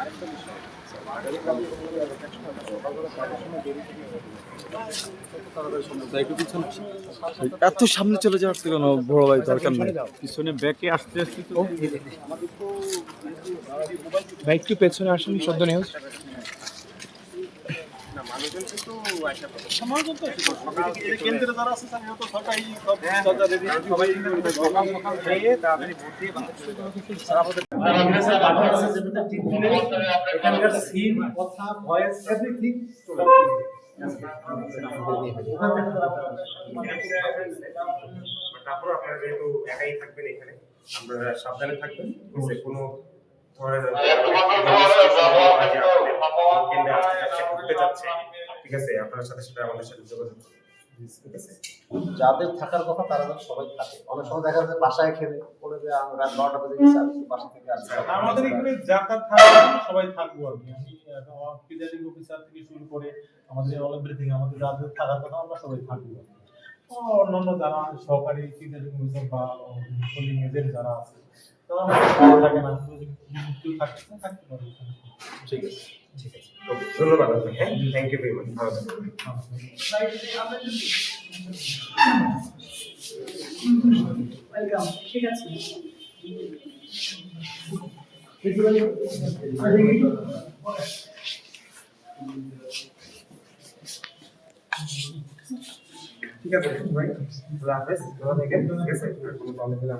আরেকটা বিষয় এত সামনে চলে যাওয়ার তো কোনো বড় ভাই দরকার নেই। পিছনে ব্যাকে আস্তে আস্তে তো ভাই একটু পেছনে আসুন, শব্দ নিউজ। না মানুষজন কিন্তু আশা করে মানুষজন তো সকাল থেকে কেন্দ্রে যারা আছে তারা তো সকালই সব দাদা রেডি সবাই সকাল সকাল খেয়ে তাড়াতাড়ি ভোট দিয়ে এখানকার সিন কথা ভয়েস এভরিথিং তারপর আপনারা যেহেতু একাই থাকবেন এখানে আপনারা সাবধানে থাকবেন যে কোনো ধরনের কেন্দ্রে আসতে যাচ্ছে ঘুরতে যাচ্ছে ঠিক আছে আপনার সাথে সাথে আমাদের সাথে যোগাযোগ করুন। ঠিক আছে যাদের থাকার কথা তারা যেন সবাই থাকে। অনেক সময় দেখা যাচ্ছে বাসায় খেলে বলে যে আমরা রাত 12টা বাজে গেছি আর বাসা থেকে আসছি। আমাদের এখানে যাতায়াত থাকবে সবাই থাকবো আর কি। আমি প্রিজাইডিং অফিসার থেকে শুরু করে আমাদের এভরিথিং আমাদের যাদের থাকার কথা আমরা সবাই থাকবো। অন্যান্য যারা সহকারী প্রিজাইডিং অফিসার বা পোলিং এজেন্ট যারা আছে তারা হয়তো থাকে না, কেউ থাকতে পারে। ঠিক আছে ঠিক আছে ওকে ধন্যবাদ আপনাকে হ্যাঁ থ্যাংক ইউ ভেরি মাচ ভালো থাকবেন ওয়েলকাম। ঠিক আছে। ঠিক আছে ভাই আল্লাহ হাফেজ ভালো থাকেন ঠিক আছে কোনো প্রবলেম হলে